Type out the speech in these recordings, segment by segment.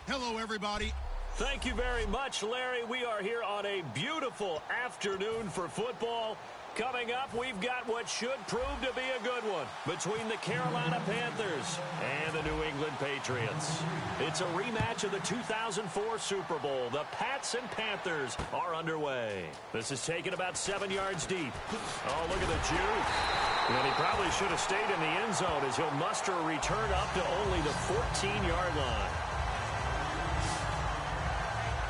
Hello, everybody. Thank you very much, Larry. We are here on a beautiful afternoon for football. Coming up, we've got what should prove to be a good one between the Carolina Panthers and the New England Patriots. It's a rematch of the 2004 Super Bowl. The Pats and Panthers are underway. This is taken about 7 yards deep. Oh, look at the juke. And he probably should have stayed in the end zone as he'll muster a return up to only the 14-yard line.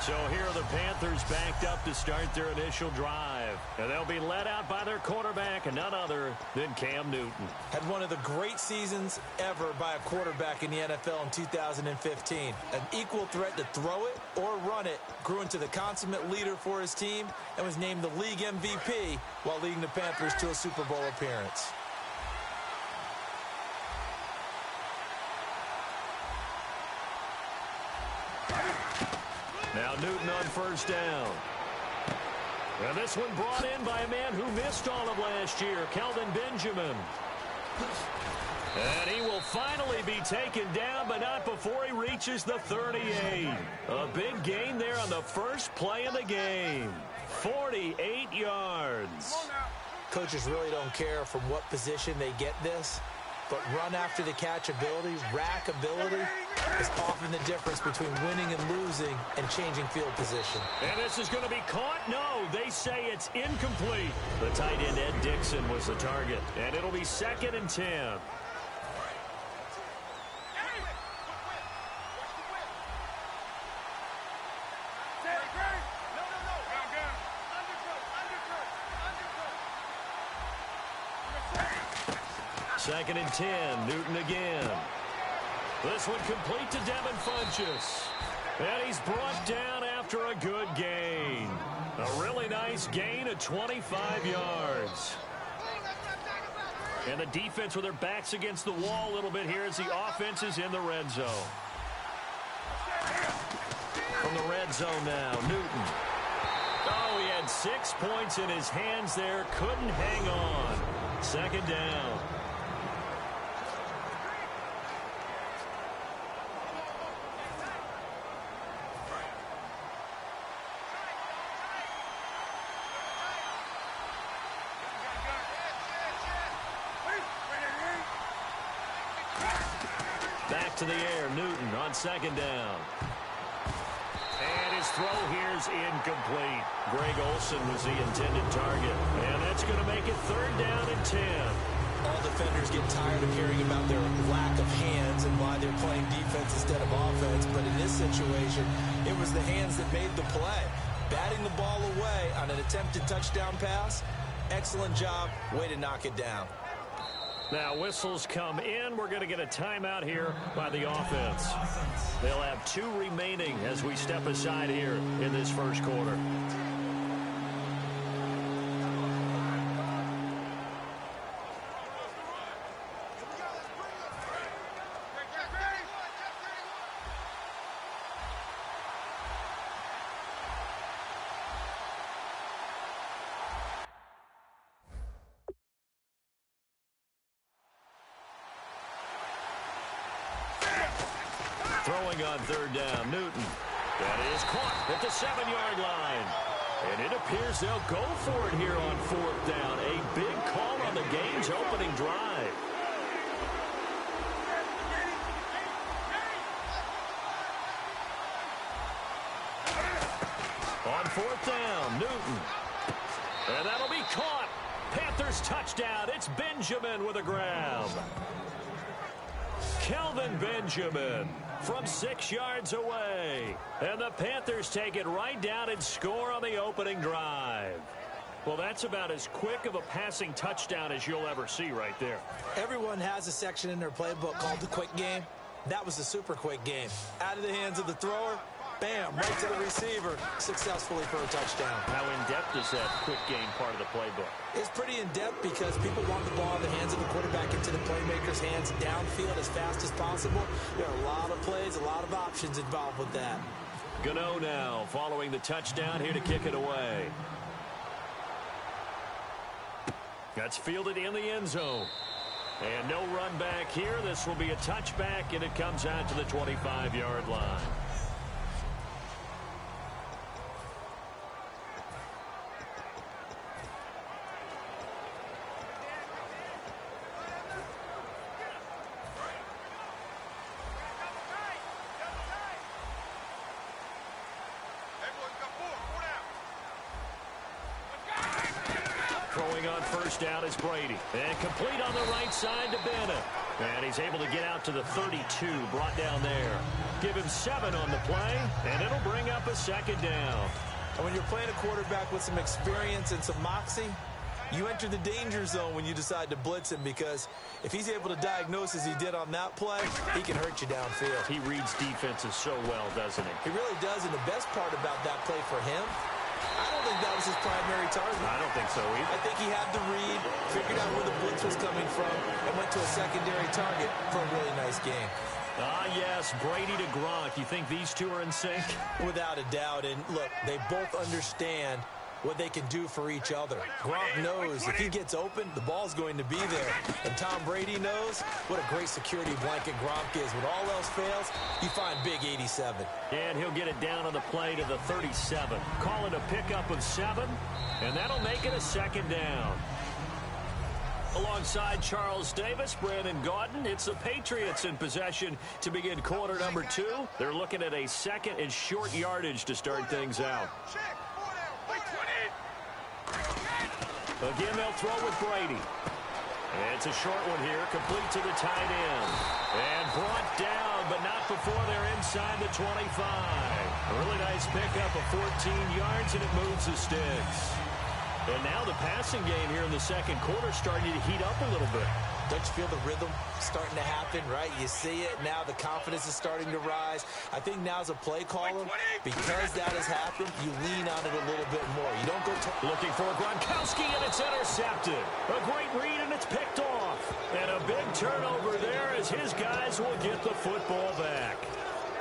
So here are the Panthers backed up to start their initial drive. And they'll be led out by their quarterback, none other than Cam Newton. Had one of the great seasons ever by a quarterback in the NFL in 2015. An equal threat to throw it or run it, grew into the consummate leader for his team, and was named the league MVP while leading the Panthers to a Super Bowl appearance. Now Newton on first down. And this one brought in by a man who missed all of last year, Kelvin Benjamin. And he will finally be taken down, but not before he reaches the 38. A big gain there on the first play of the game. 48 yards. Coaches really don't care from what position they get this, but run after the catch ability, rack ability, is often the difference between winning and losing and changing field position. And this is going to be caught? No, they say it's incomplete. The tight end, Ed Dixon, was the target. And it'll be 2nd and 10. Second and 10, Newton again. This one complete to Devin Funchess. And he's brought down after a good gain. A really nice gain of 25 yards. And the defense with their backs against the wall a little bit here as the offense is in the red zone. From the red zone now, Newton. Oh, he had 6 points in his hands there. Couldn't hang on. 2nd down. Back to the air, Newton on 2nd down. And his throw here's incomplete. Greg Olsen was the intended target. And that's going to make it 3rd down and 10. All defenders get tired of hearing about their lack of hands and why they're playing defense instead of offense. But in this situation, it was the hands that made the play. Batting the ball away on an attempted touchdown pass. Excellent job. Way to knock it down. Now whistles come in. We're going to get a timeout here by the offense. They'll have 2 remaining as we step aside here in this first quarter. Throwing on 3rd down, Newton. That is caught at the 7-yard line. And it appears they'll go for it here on 4th down. A big call on the game's opening drive. On 4th down, Newton. And that'll be caught. Panthers touchdown. It's Benjamin with a grab. Kelvin Benjamin from 6 yards away. And the Panthers take it right down and score on the opening drive. Well, that's about as quick of a passing touchdown as you'll ever see right there. Everyone has a section in their playbook called the quick game. That was a super quick game. Out of the hands of the thrower, bam, right to the receiver, successfully for a touchdown. How in-depth is that quick game part of the playbook? It's pretty in-depth because people want the ball in the hands of the quarterback into the playmaker's hands downfield as fast as possible. There are a lot of plays, a lot of options involved with that. Gano now following the touchdown here to kick it away. That's fielded in the end zone. And no run back here. This will be a touchback, and it comes out to the 25-yard line. Throwing on first down is Brady. And complete on the right side to Bennett. And he's able to get out to the 32, brought down there. Give him 7 on the play, and it'll bring up a second down. And when you're playing a quarterback with some experience and some moxie, you enter the danger zone when you decide to blitz him, because if he's able to diagnose as he did on that play, he can hurt you downfield. He reads defenses so well, doesn't he? He really does, and the best part about that play for him, I don't think that was his primary target. I don't think so either. I think he had the read, figured out where the blitz was coming from, and went to a secondary target for a really nice game. Ah, yes, Brady to Gronk. You think these two are in sync? Without a doubt, and look, they both understand what they can do for each other. Gronk knows if he gets open, the ball's going to be there. And Tom Brady knows what a great security blanket Gronk is. When all else fails, you find big 87. And he'll get it down on the play to the 37. Call it a pickup of 7, and that'll make it a second down. Alongside Charles Davis, Brandon Gaudin, it's the Patriots in possession to begin quarter number 2. They're looking at a second and short yardage to start things out. Again, they'll throw with Brady. And it's a short one here, complete to the tight end. And brought down, but not before they're inside the 25. A really nice pickup of 14 yards, and it moves the sticks. And now the passing game here in the second quarter starting to heat up a little bit. Don't you feel the rhythm starting to happen, right? You see it. Now the confidence is starting to rise. I think now as a play caller, because that has happened, you lean on it a little bit more. You don't go looking for Gronkowski, and it's intercepted. A great read, and it's picked off. And a big turnover there as his guys will get the football back.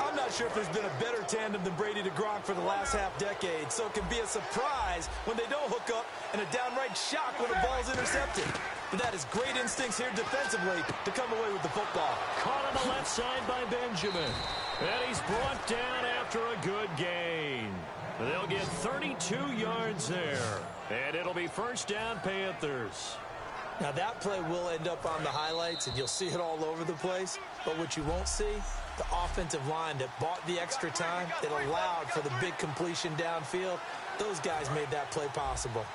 I'm not sure if there's been a better tandem than Brady to Gronk for the last half-decade, so it can be a surprise when they don't hook up and a downright shock when the ball's intercepted. But that is great instincts here defensively to come away with the football. Caught on the left side by Benjamin. And he's brought down after a good gain. They'll get 32 yards there. And it'll be first down, Panthers. Now that play will end up on the highlights, and you'll see it all over the place. But what you won't see, the offensive line that bought the extra time, that allowed for the big completion downfield, those guys made that play possible.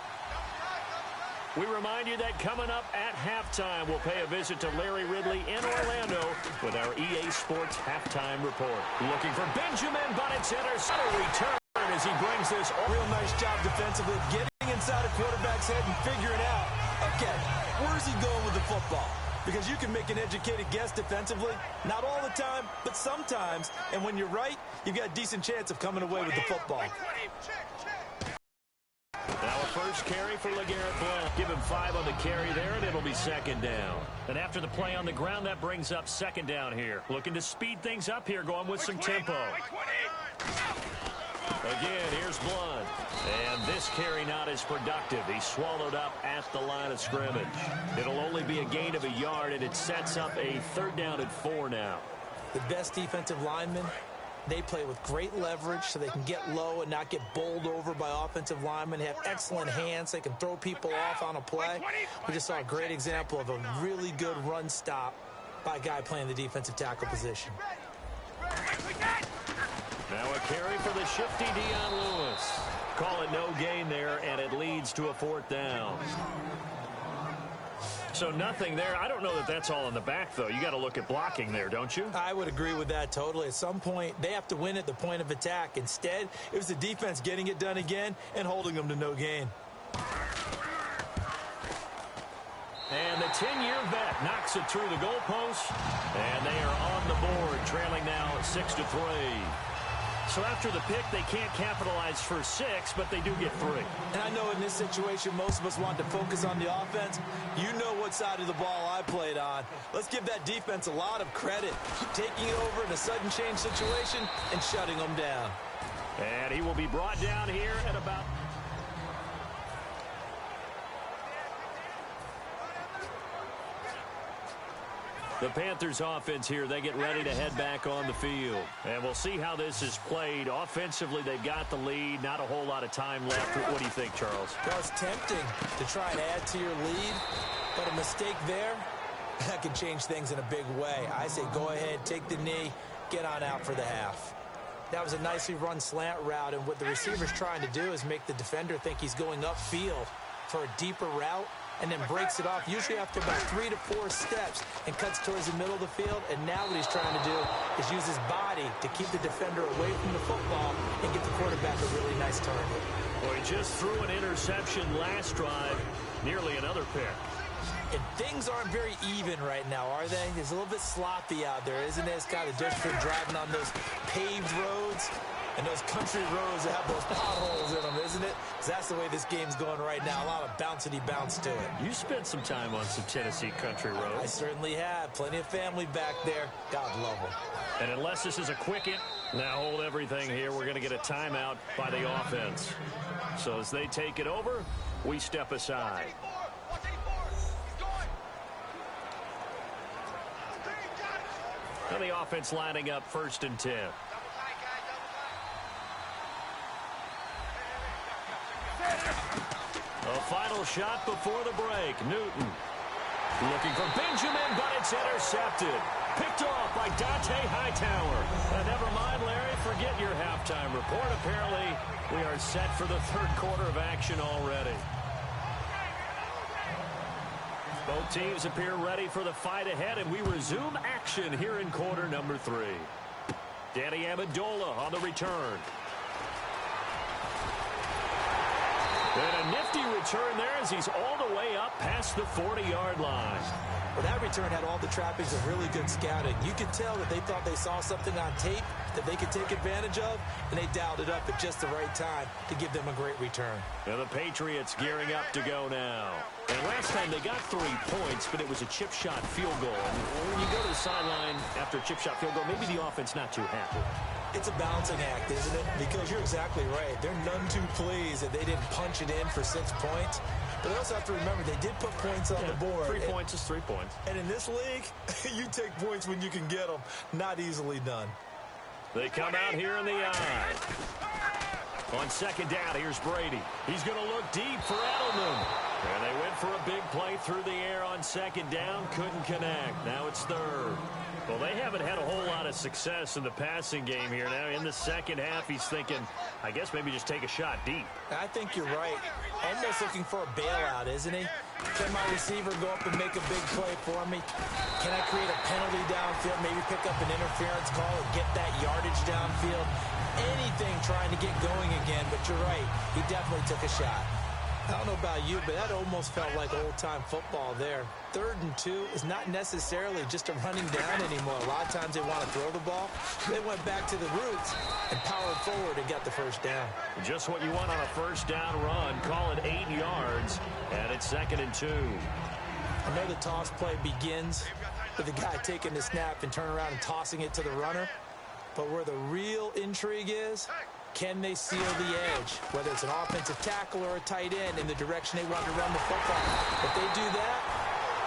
We remind you that coming up at halftime, we'll pay a visit to Larry Ridley in Orlando with our EA Sports Halftime Report. Looking for Benjamin, but it's intercepted. Return as he brings this. Real nice job defensively, getting inside a quarterback's head and figuring out, okay, where's he going with the football? Because you can make an educated guess defensively, not all the time, but sometimes. And when you're right, you've got a decent chance of coming away with the football. Now a first carry for LeGarrette Blount. Give him 5 on the carry there, and it'll be second down. And after the play on the ground, that brings up second down here. Looking to speed things up here, going with some tempo. Again, here's Blount. And this carry not as productive. He's swallowed up at the line of scrimmage. It'll only be a gain of a yard, and it sets up a third down and 4 now. The best defensive linemen, they play with great leverage so they can get low and not get bowled over by offensive linemen. They have excellent hands. They can throw people off on a play. We just saw a great example of a really good run stop by a guy playing the defensive tackle position. Now a carry for the shifty Dion Lewis. Call it no gain there, and it leads to a fourth down. So nothing there. I don't know that that's all in the back, though. You got to look at blocking there, don't you? I would agree with that totally. At some point, they have to win at the point of attack. Instead, it was the defense getting it done again and holding them to no gain. And the 10-year vet knocks it through the goalpost, and they are on the board, trailing now 6-3. So after the pick, they can't capitalize for 6, but they do get 3. And I know in this situation, most of us want to focus on the offense. You know what side of the ball I played on. Let's give that defense a lot of credit. Taking it over in a sudden change situation and shutting them down. And he will be brought down here at about... The Panthers offense here, they get ready to head back on the field. And we'll see how this is played. Offensively, they've got the lead. Not a whole lot of time left. What do you think, Charles? Well, it's tempting to try and add to your lead, but a mistake there, that can change things in a big way. I say go ahead, take the knee, get on out for the half. That was a nicely run slant route, and what the receiver's trying to do is make the defender think he's going upfield. for a deeper route and then breaks it off, usually after about 3 to 4 steps, and cuts towards the middle of the field. And now what he's trying to do is use his body to keep the defender away from the football and get the quarterback a really nice target. Well, he just threw an interception last drive, nearly another pick. And things aren't very even right now, are they? It's a little bit sloppy out there, isn't it? It's kind of different from driving on those paved roads and those country roads that have those potholes in them, isn't it? 'Cause that's the way this game's going right now. A lot of bouncy bounce to it. You spent some time on some Tennessee country roads. I certainly have. Plenty of family back there. God love them. And unless this is a quicken, now hold everything here. We're going to get a timeout by the offense. So as they take it over, we step aside. Now the offense lining up 1st and 10. A final shot before the break. Newton looking for Benjamin, but it's intercepted. Picked off by Dante Hightower. Never mind, Larry. Forget your halftime report. Apparently, we are set for the 3rd quarter of action already. Both teams appear ready for the fight ahead, and we resume action here in quarter number 3. Danny Amendola on the return. And a nifty return there as he's all the way up past the 40-yard line. Well, that return had all the trappings of really good scouting. You could tell that they thought they saw something on tape that they could take advantage of, and they dialed it up at just the right time to give them a great return. Now the Patriots gearing up to go now. And last time they got 3 points, but it was a chip shot field goal. And when you go to the sideline after a chip shot field goal, maybe the offense not too happy. It's a balancing act, isn't it? Because you're exactly right. They're none too pleased that they didn't punch it in for 6 points. But they also have to remember they did put points on the board. 3 points is 3 points. And in this league, you take points when you can get them. Not easily done. They come out here in the eye. On 2nd down, here's Brady. He's going to look deep for Edelman. And they went for a big play through the air on 2nd down. Couldn't connect. Now it's 3rd. Well, they haven't had a whole lot of success in the passing game here. Now in the 2nd half, he's thinking, I guess maybe just take a shot deep. I think you're right. Almost looking for a bailout, isn't he? Can my receiver go up and make a big play for me? Can I create a penalty downfield, maybe pick up an interference call and get that yardage downfield? Anything trying to get going again, but you're right. He definitely took a shot. I don't know about you, but that almost felt like old-time football there. 3rd and 2 is not necessarily just a running down anymore. A lot of times they want to throw the ball. They went back to the roots and powered forward and got the 1st down. Just what you want on a 1st down run. Call it 8 yards, and it's 2nd and 2. I know the toss play begins with the guy taking the snap and turning around and tossing it to the runner. But where the real intrigue is, can they seal the edge, whether it's an offensive tackle or a tight end in the direction they want to run the football? If they do that,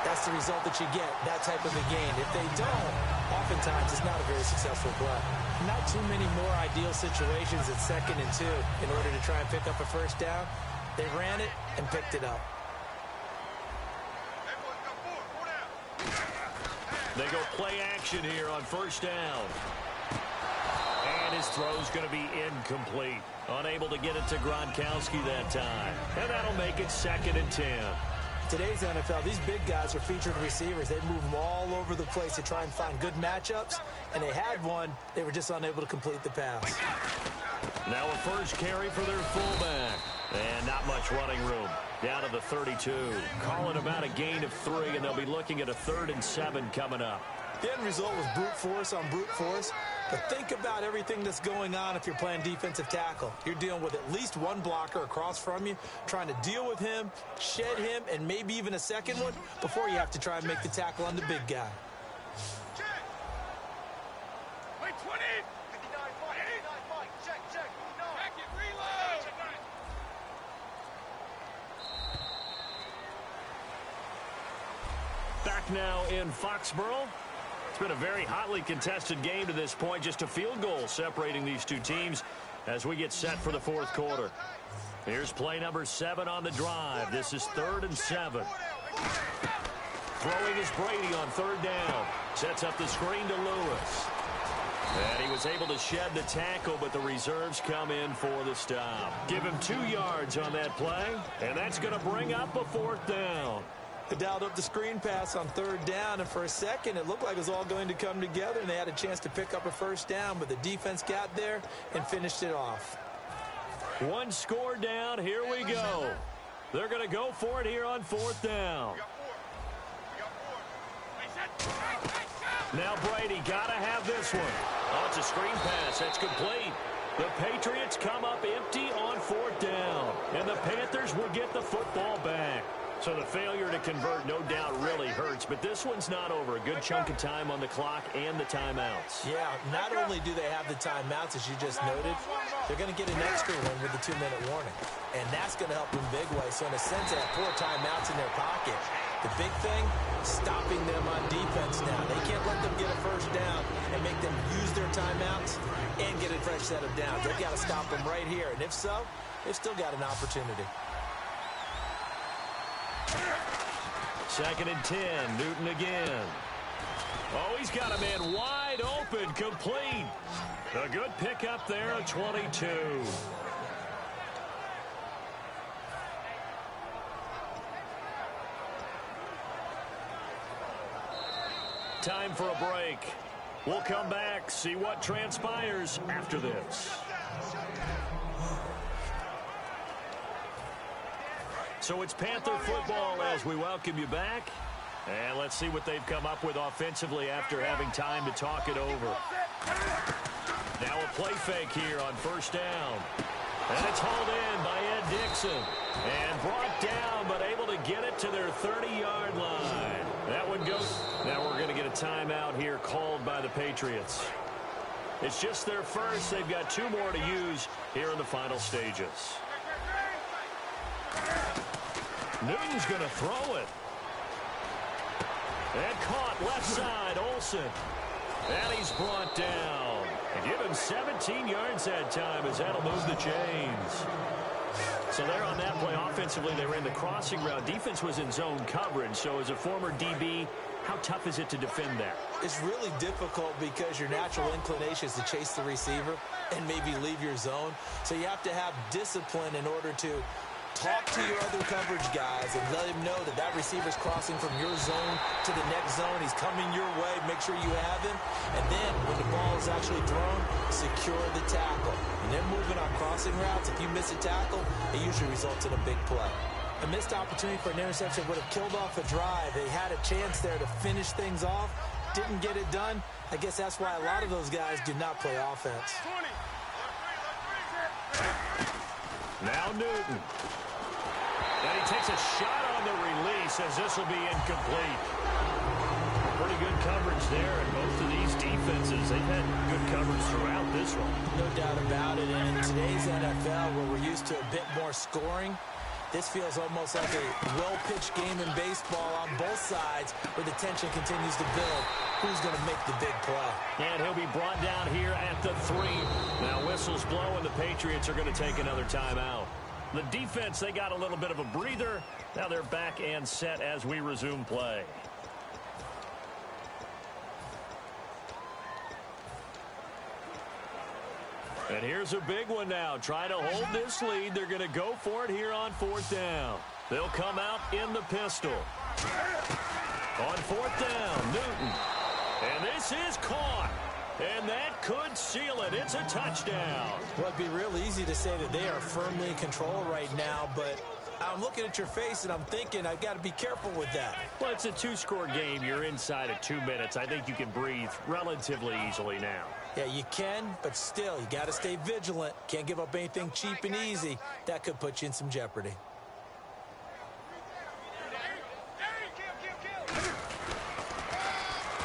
that's the result that you get, that type of a gain. If they don't, oftentimes it's not a very successful play. Not too many more ideal situations at 2nd and 2 in order to try and pick up a 1st down. They ran it and picked it up. They go play action here on 1st down. And his throw's going to be incomplete. Unable to get it to Gronkowski that time. And that'll make it 2nd and 10. Today's NFL, these big guys are featured receivers. They move them all over the place to try and find good matchups. And they had one. They were just unable to complete the pass. Now a 1st carry for their fullback. And not much running room. Down to the 32. Calling about a gain of 3, and they'll be looking at a 3rd and 7 coming up. The end result was brute force on brute force. But think about everything that's going on if you're playing defensive tackle. You're dealing with at least one blocker across from you, trying to deal with him, shed him, and maybe even a 2nd one before you have to try and make the tackle on the big guy. Back now in Foxborough. It's been a very hotly contested game to this point. Just a field goal separating these two teams as we get set for the 4th quarter. Here's play number 7 on the drive. This is 3rd and 7. Throwing is Brady on 3rd down. Sets up the screen to Lewis. And he was able to shed the tackle, but the reserves come in for the stop. Give him 2 yards on that play, and that's going to bring up a 4th down. They dialed up the screen pass on 3rd down, and for a second it looked like it was all going to come together, and they had a chance to pick up a 1st down, but the defense got there and finished it off. 1 score down. Here we go. They're going to go for it here on 4th down. Now Brady got to have this one. Oh, it's a screen pass. That's complete. The Patriots come up empty on 4th down, and the Panthers will get the football back. So the failure to convert, no doubt, really hurts. But this one's not over. A good chunk of time on the clock and the timeouts. Yeah, not only do they have the timeouts, as you just noted, they're going to get an extra one with the 2-minute warning. And that's going to help them big way. So in a sense, they have 4 timeouts in their pocket. The big thing, stopping them on defense now. They can't let them get a 1st down and make them use their timeouts and get a fresh set of downs. They've got to stop them right here. And if so, they've still got an opportunity. 2nd and 10. Newton again. Oh, he's got a man wide open, complete. A good pickup there, a 22. Time for a break. We'll come back, see what transpires after this. So it's Panther football as we welcome you back. And let's see what they've come up with offensively after having time to talk it over. Now a play fake here on 1st down. And it's hauled in by Ed Dixon. And brought down, but able to get it to their 30-yard line. That one goes. Now we're going to get a timeout here called by the Patriots. It's just their first. They've got 2 more to use here in the final stages. Newton's going to throw it. And caught left side, Olsen. And he's brought down. And give him 17 yards that time as that'll move the chains. So there on that play, offensively, they ran the crossing route. Defense was in zone coverage. So as a former DB, how tough is it to defend that? It's really difficult because your natural inclination is to chase the receiver and maybe leave your zone. So you have to have discipline in order to talk to your other coverage guys and let him know that that receiver's crossing from your zone to the next zone. He's coming your way. Make sure you have him. And then when the ball is actually thrown, secure the tackle. And then moving on crossing routes, if you miss a tackle, it usually results in a big play. A missed opportunity for an interception would have killed off a drive. They had a chance there to finish things off. Didn't get it done. I guess that's why a lot of those guys do not play offense. Now Newton. And he takes a shot on the release as this will be incomplete. Pretty good coverage there, and both of these defenses, they've had good coverage throughout this one. No doubt about it, and in today's NFL, where we're used to a bit more scoring, this feels almost like a well-pitched game in baseball on both sides where the tension continues to build. Who's going to make the big play? And he'll be brought down here at the 3. Now whistles blow, and the Patriots are going to take another timeout. The defense, they got a little bit of a breather. Now they're back and set as we resume play. And here's a big one now. Trying to hold this lead. They're going to go for it here on 4th down. They'll come out in the pistol. On 4th down, Newton. And this is caught. And that could seal it. It's a touchdown. Well, it'd be real easy to say that they are firmly in control right now, but I'm looking at your face and I'm thinking I've got to be careful with that. Well, it's a 2-score game. You're inside of 2 minutes. I think you can breathe relatively easily now. Yeah, you can, but still, you got to stay vigilant. Can't give up anything cheap and easy. That could put you in some jeopardy.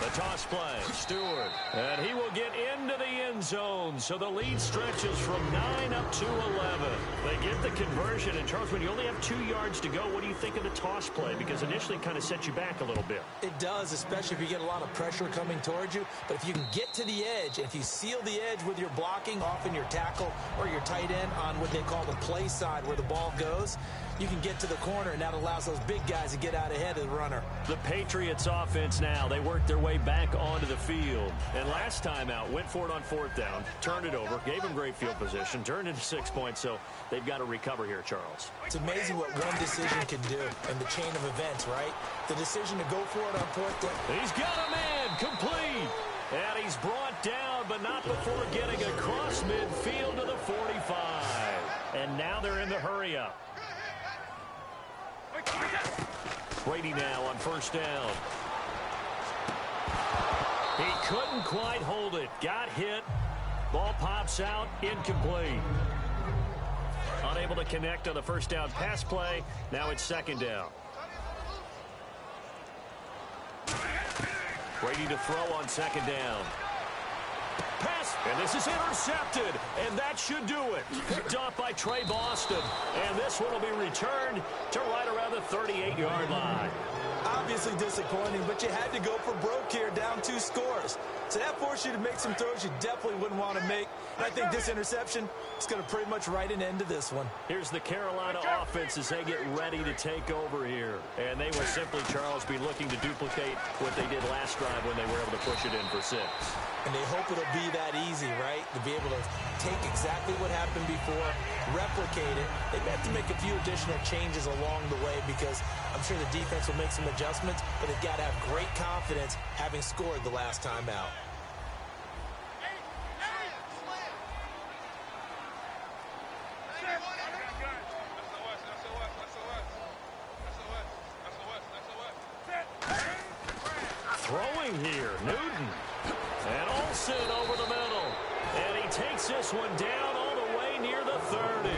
The toss play, Stewart. And he will get into the end zone. So the lead stretches from 9 up to 11. They get the conversion. And Charles, when you only have 2 yards to go, what do you think of the toss play? Because initially it kind of set you back a little bit. It does, especially if you get a lot of pressure coming towards you. But if you can get to the edge, if you seal the edge with your blocking, often your tackle or your tight end on what they call the play side where the ball goes, you can get to the corner, and that allows those big guys to get out ahead of the runner. The Patriots offense now, they work their way way back onto the field. And last time out, went for it on 4th down, turned it over, gave him great field position, turned into 6 points, so they've got to recover here, Charles. It's amazing what one decision can do in the chain of events, right? The decision to go for it on 4th down. He's got a man, complete. And he's brought down, but not before getting across midfield to the 45. And now they're in the hurry-up. Brady now on 1st down. He couldn't quite hold it. Got hit. Ball pops out. Incomplete. Unable to connect on the 1st down pass play. Now it's 2nd down. Brady to throw on 2nd down. Pass, and this is intercepted, and that should do it. Picked off by Trey Boston, and this one will be returned to right around the 38-yard line. Obviously disappointing, but you had to go for broke here, down 2 scores. So that forced you to make some throws you definitely wouldn't want to make. And I think this interception is going to pretty much write an end to this one. Here's the Carolina offense as they get ready to take over here. And they will simply, Charles, be looking to duplicate what they did last drive when they were able to push it in for 6. And they hope it'll be that easy, right? To be able to take exactly what happened before, replicate it. They have to make a few additional changes along the way because I'm sure the defense will make some adjustments, but they've got to have great confidence having scored the last time out. Throwing here, Newton. And Olsen over the middle. And he takes this one down all the way near the 30.